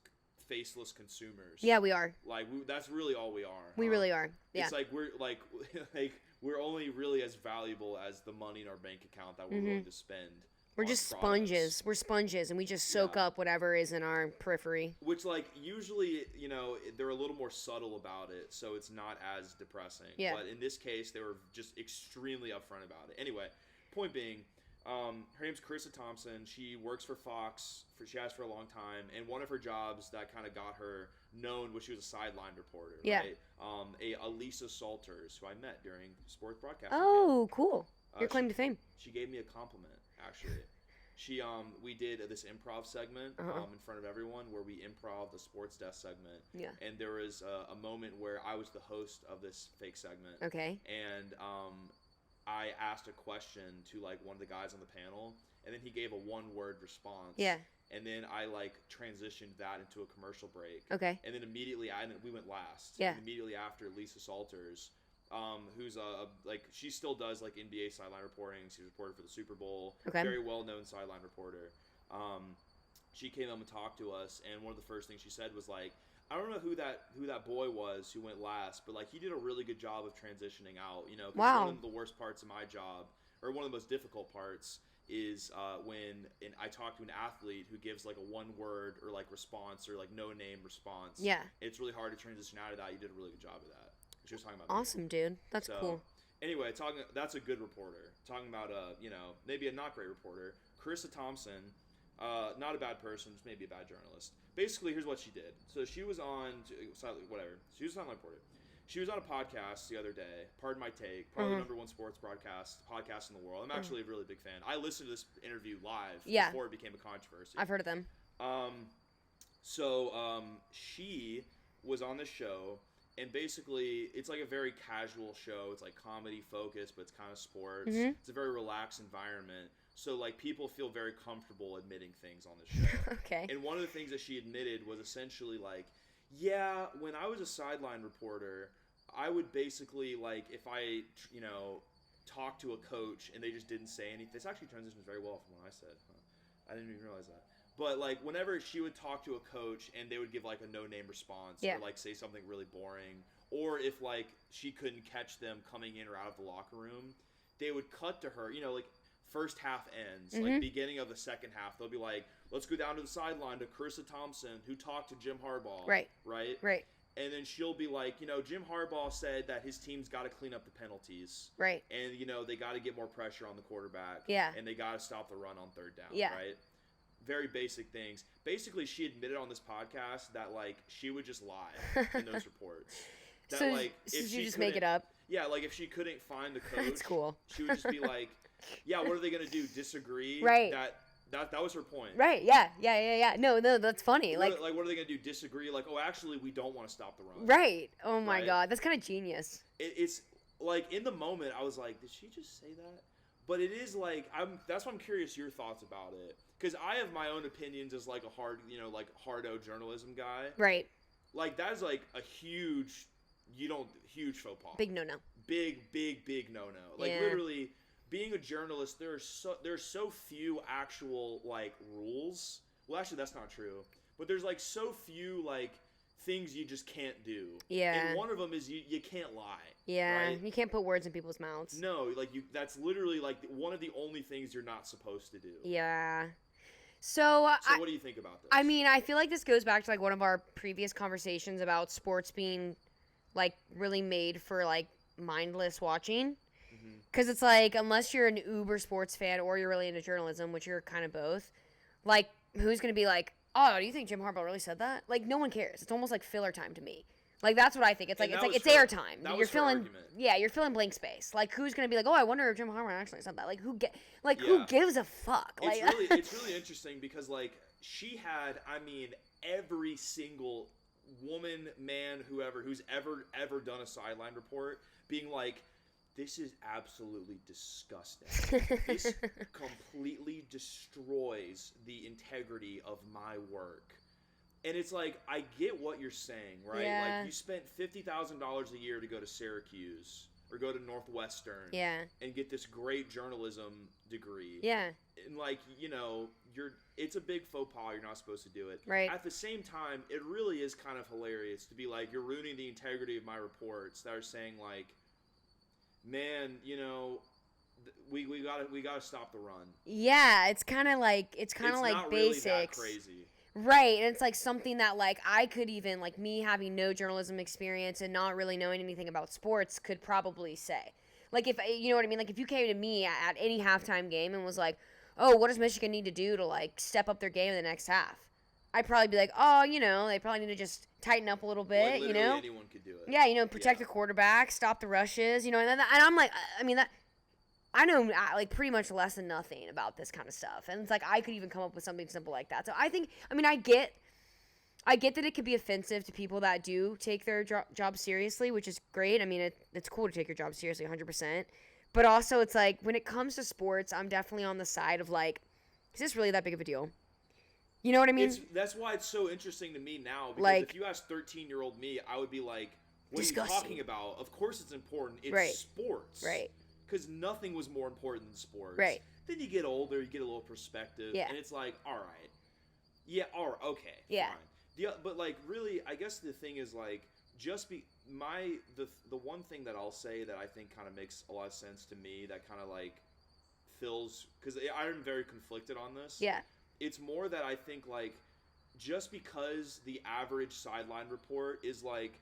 faceless consumers. Yeah, we are. Like that's really all we are. We really are. Yeah. It's like we're like we're only really as valuable as the money in our bank account that we're willing to spend. We're just sponges. We're sponges, and we just soak up whatever is in our periphery. Which, like, usually, you know, they're a little more subtle about it, so it's not as depressing. Yeah. But in this case, they were just extremely upfront about it. Anyway, point being, her name's Carissa Thompson. She works for Fox. She has for a long time, and one of her jobs that kind of got her known was she was a sideline reporter. Yeah. Right? A Lisa Salters, who I met during sports broadcasting. Oh, cool. Your claim to fame. She gave me a compliment, actually. We did this improv segment in front of everyone where we improv the sports desk segment. Yeah. And there was a moment where I was the host of this fake segment. Okay. And I asked a question to like one of the guys on the panel, and then he gave a one-word response. Yeah. And then I like transitioned that into a commercial break. Okay. And then immediately we went last. Yeah. And immediately after, Lisa Salters, who's like she still does like NBA sideline reporting. She reported for the Super Bowl. Okay. Very well known sideline reporter. She came up and talked to us, and one of the first things she said was like, I don't know who that boy was who went last, but like he did a really good job of transitioning out. You know, 'cause wow. One of the worst parts of my job, or one of the most difficult parts, is when I talk to an athlete who gives like a one word or like response or like no name response. Yeah. It's really hard to transition out of that. You did a really good job of that. She was talking about awesome, dude. That's cool. Anyway, that's a good reporter. Talking about maybe a not great reporter. Carissa Thompson, not a bad person, just maybe a bad journalist. Basically, here's what she did. So she was on whatever. She was on my reporter. She was on a podcast the other day. Pardon my take. Probably the number one sports podcast in the world. I'm actually a really big fan. I listened to this interview live before it became a controversy. I've heard of them. She was on this show. And basically, it's like a very casual show. It's like comedy focused, but it's kind of sports. Mm-hmm. It's a very relaxed environment. So, like, people feel very comfortable admitting things on this show. Okay. And one of the things that she admitted was essentially like, yeah, when I was a sideline reporter, I would basically, like, if I, talk to a coach and they just didn't say anything. This actually transitions very well from what I said. Huh? I didn't even realize that. But, like, whenever she would talk to a coach and they would give, like, a no-name response or, like, say something really boring, or if, like, she couldn't catch them coming in or out of the locker room, they would cut to her, like, first half ends, like, beginning of the second half. They'll be like, let's go down to the sideline to Carissa Thompson, who talked to Jim Harbaugh. Right. And then she'll be like, Jim Harbaugh said that his team's got to clean up the penalties. Right. And, they got to get more pressure on the quarterback. Yeah. And they got to stop the run on third down. Yeah. Right? Very basic things. Basically, she admitted on this podcast that, like, she would just lie in those reports. That, so, like, if she just make it up? Yeah, like, if she couldn't find the coach, that's cool. She would just be like, yeah, what are they going to do? Disagree? Right. That was her point. Right, yeah. No, that's funny. What are they going to do? Disagree? Like, oh, actually, we don't want to stop the run. Right. Oh, my God. That's kind of genius. It's, like, in the moment, I was like, did she just say that? But it is, like, that's why I'm curious your thoughts about it. Because I have my own opinions as, like, a hardo journalism guy. Right. Like, that is, like, a huge faux pas. Big no-no. Big no-no. Like, literally, being a journalist, there's so few actual, like, rules. Well, actually, that's not true. But there's, like, so few, like, things you just can't do. Yeah. And one of them is you can't lie. Yeah. Right? You can't put words in people's mouths. No, like, that's literally, like, one of the only things you're not supposed to do. Yeah. So what do you think about this? I mean, I feel like this goes back to, like, one of our previous conversations about sports being, like, really made for, like, mindless watching. Because it's like, unless you're an uber sports fan or you're really into journalism, which you're kind of both, like, who's going to be like, oh, do you think Jim Harbaugh really said that? Like, no one cares. It's almost like filler time to me. Like, that's what I think. It's like it's airtime. You're filling blank space. Like, who's gonna be like, oh, I wonder if Jim Harbaugh actually said that? Like, who gives a fuck? Like, it's really interesting because, like, she had, I mean, every single woman, man, whoever who's ever done a sideline report being like, this is absolutely disgusting. This completely destroys the integrity of my work. And it's like, I get what you're saying, right? Yeah. Like, you spent $50,000 a year to go to Syracuse, or go to Northwestern and get this great journalism degree. Yeah. And like, you know, it's a big faux pas. You're not supposed to do it. Right. At the same time, it really is kind of hilarious to be like, you're ruining the integrity of my reports that are saying like, man, you know, we gotta stop the run. Yeah, it's kind of like it's like really basics. that crazy. Right, and it's like something that like I could even like me having no journalism experience and not really knowing anything about sports could probably say. Like if you know what I mean, like if you came to me at any halftime game and was like, "Oh, what does Michigan need to do to like step up their game in the next half?" I'd probably be like, "Oh, you know, they probably need to just tighten up a little bit, like, you know?" Anyone could do it. Yeah, you know, protect the quarterback, stop the rushes, you know, and I'm like, I mean that I know like pretty much less than nothing about this kind of stuff, and it's like I could even come up with something simple like that. So I think, I mean, I get that it could be offensive to people that do take their job seriously, which is great. I mean, it's cool to take your job seriously, 100%. But also, it's like when it comes to sports, I'm definitely on the side of like, is this really that big of a deal? You know what I mean? That's why it's so interesting to me now. Because like, if you asked 13-year-old me, I would be like, "What disgusting. are you talking about? Of course, it's important. It's sports, right?" Because nothing was more important than sports. Right. Then you get older, you get a little perspective, and it's like, all right, yeah, all right, okay, fine. But like, really, I guess the thing is like, the one thing that I'll say that I think kind of makes a lot of sense to me, that kind of like fills, because I'm very conflicted on this. Yeah. It's more that I think like, just because the average sideline report is like,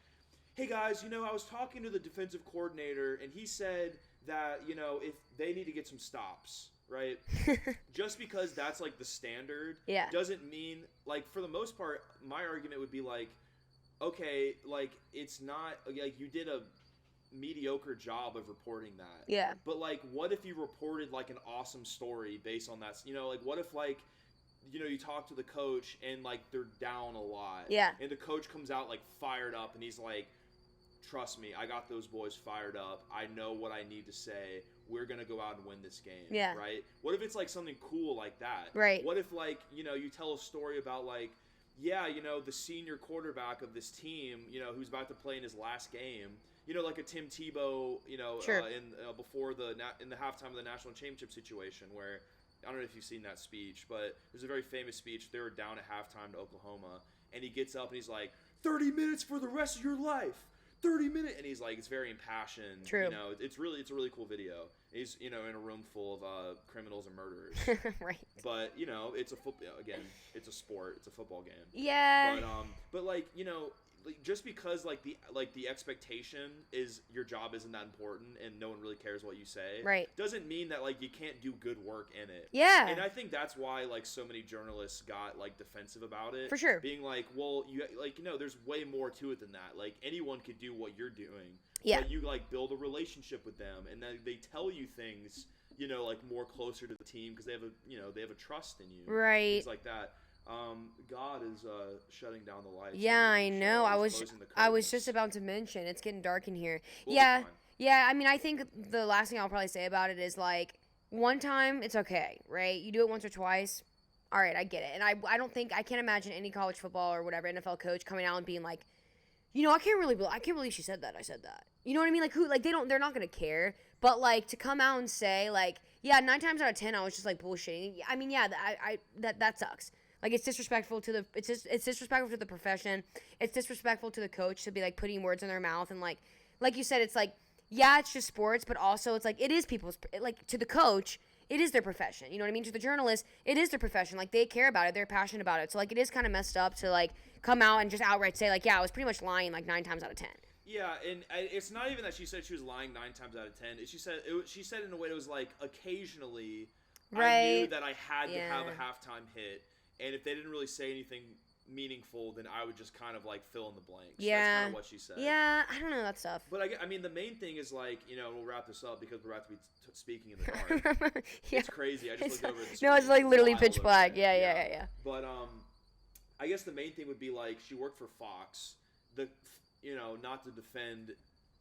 hey guys, you know, I was talking to the defensive coordinator and he said that, you know, if they need to get some stops, right? Just because that's like the standard doesn't mean, like, for the most part, my argument would be like, okay, like, it's not, like, you did a mediocre job of reporting that. Yeah. But like, what if you reported like an awesome story based on that? You know, like, what if like, you know, you talk to the coach and like they're down a lot. Yeah. And the coach comes out like fired up and he's like, trust me, I got those boys fired up. I know what I need to say. We're going to go out and win this game. Yeah. Right? What if it's like something cool like that? Right. What if like, you know, you tell a story about like, yeah, you know, the senior quarterback of this team, you know, who's about to play in his last game, you know, like a Tim Tebow, you know, before in the halftime of the national championship situation where, I don't know if you've seen that speech, but there's a very famous speech. They were down at halftime to Oklahoma, and he gets up and he's like, 30 minutes for the rest of your life. 30 minutes, and he's like, it's very impassioned. True. You know, it's a really cool video. He's, you know, in a room full of criminals and murderers. Right. But you know, it's it's a sport. It's a football game. Yeah. But like, you know, like, just because like the expectation is your job isn't that important and no one really cares what you say, right, doesn't mean that like you can't do good work in it. Yeah. And I think that's why like so many journalists got like defensive about it. For sure. Being like, well, you like, you know, there's way more to it than that. Like anyone could do what you're doing. Yeah. But you like build a relationship with them and then they tell you things, you know, like more closer to the team because they have a trust in you. Right. Things like that. God is shutting down the lights. Yeah, I know. I was just about to mention it's getting dark in here. Yeah. I mean, I think the last thing I'll probably say about it is like one time it's okay, right? You do it once or twice. All right, I get it. And I can't imagine any college football or whatever NFL coach coming out and being like, you know, I can't believe she said that. I said that. You know what I mean? Like they're not going to care. But like to come out and say like, yeah, 9 times out of 10 I was just like bullshitting. I mean, yeah, that sucks. Like it's disrespectful to it's disrespectful to the profession. It's disrespectful to the coach to be like putting words in their mouth and like you said, it's like, yeah, it's just sports, but also it's like it is people's, like to the coach, it is their profession. You know what I mean? To the journalist, it is their profession. Like they care about it, they're passionate about it. So like it is kind of messed up to like come out and just outright say like, yeah, I was pretty much lying like 9 times out of 10. Yeah, and it's not even that she said she was lying 9 times out of 10. She said in a way that was like occasionally I knew that I had to have a halftime hit. And if they didn't really say anything meaningful, then I would just kind of like fill in the blanks. Yeah. That's kind of what she said. Yeah, I don't know that stuff. But I mean, the main thing is like, you know, we'll wrap this up because we're about to be speaking in the dark. It's crazy. I just looked over at the screen. No, it's like literally pitch black. Yeah. But I guess the main thing would be like she worked for Fox. You know, not to defend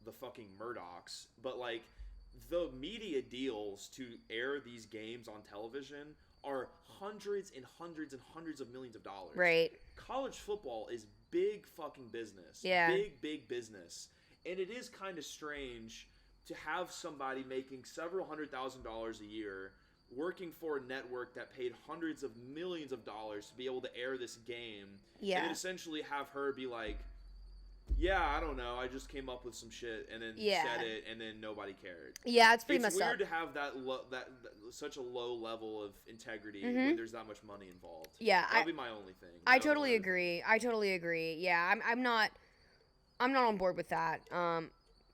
the fucking Murdochs, but like the media deals to air these games on television are hundreds and hundreds and hundreds of millions of dollars. Right. College football is big fucking business. Yeah. Big business. And it is kind of strange to have somebody making several $100,000 a year working for a network that paid hundreds of millions of dollars to be able to air this game, Yeah. and then essentially have her be like, yeah, I don't know, I just came up with some shit and then said it, and then nobody cared. Yeah, it's pretty messed It's up. weird to have that such a low level of integrity when there's that much money involved. Yeah, that'd be my only thing. I totally agree. Yeah, I'm not on board with that.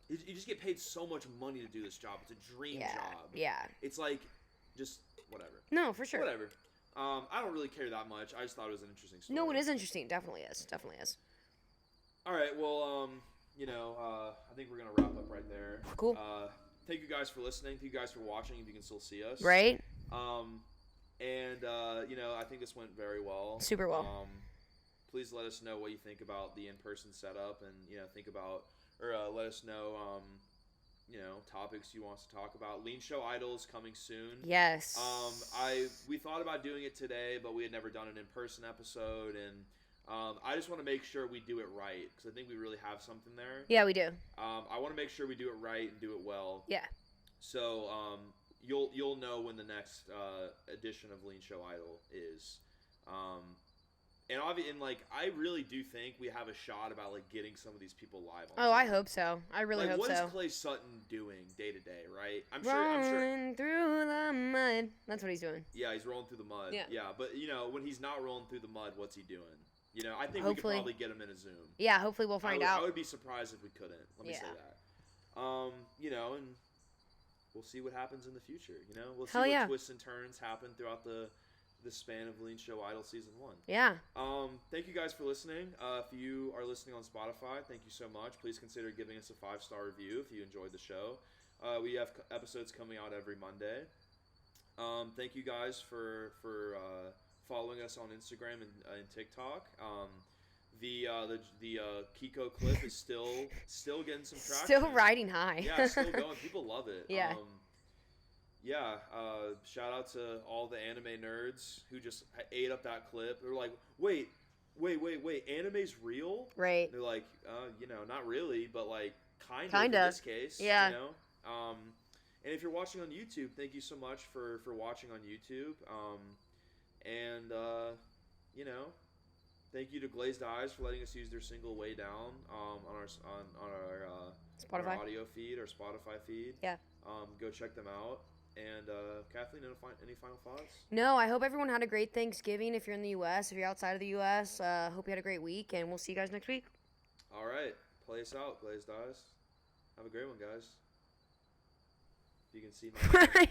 You just get paid so much money to do this job. It's a dream job. Yeah. It's like, just whatever. No, for sure. Whatever. I don't really care that much. I just thought it was an interesting story. No, it is interesting. Definitely is. All right. Well, I think we're gonna wrap up right there. Cool. Thank you guys for listening. Thank you guys for watching. If you can still see us. Right. I think this went very well. Super well. Please let us know what you think about the in-person setup, and let us know topics you want us to talk about. Leen Show Idols coming soon. Yes. We thought about doing it today, but we had never done an in-person episode, and I just want to make sure we do it right, because I think we really have something there. Yeah, we do. I want to make sure we do it right and do it well. Yeah. So you'll know when the next edition of Leen Show Idol is. I really do think we have a shot about getting some of these people live on. I hope so. I really hope so. What is Clay Sutton doing day to day, right? I'm sure. Rolling through the mud. That's what he's doing. Yeah, he's rolling through the mud. Yeah, but when he's not rolling through the mud, what's he doing? I think we could probably get him in a Zoom. Yeah, hopefully we'll find out. I would be surprised if we couldn't. Let me say that. And we'll see what happens in the future. We'll see what twists and turns happen throughout the span of Leen Show Idol Season 1. Yeah. Thank you guys for listening. If you are listening on Spotify, thank you so much. Please consider giving us a 5-star review if you enjoyed the show. We have episodes coming out every Monday. Thank you guys for following us on Instagram and TikTok. The Kiko clip is still getting some traction. Still riding high. Yeah, it's still going. People love it. Yeah. Shout out to all the anime nerds who just ate up that clip. They're like, wait, anime's real? Right. They're like, not really, but kind of in this case. Yeah. And if you're watching on YouTube, thank you so much for watching on YouTube. Thank you to Glazed Eyes for letting us use their single "Way Down" on our Spotify. our audio feed, our Spotify feed. Yeah. Go check them out. And Kathleen, any final thoughts? No, I hope everyone had a great Thanksgiving. If you're in the U.S., if you're outside of the U.S., hope you had a great week, and we'll see you guys next week. All right, play us out, Glazed Eyes. Have a great one, guys. If you can see my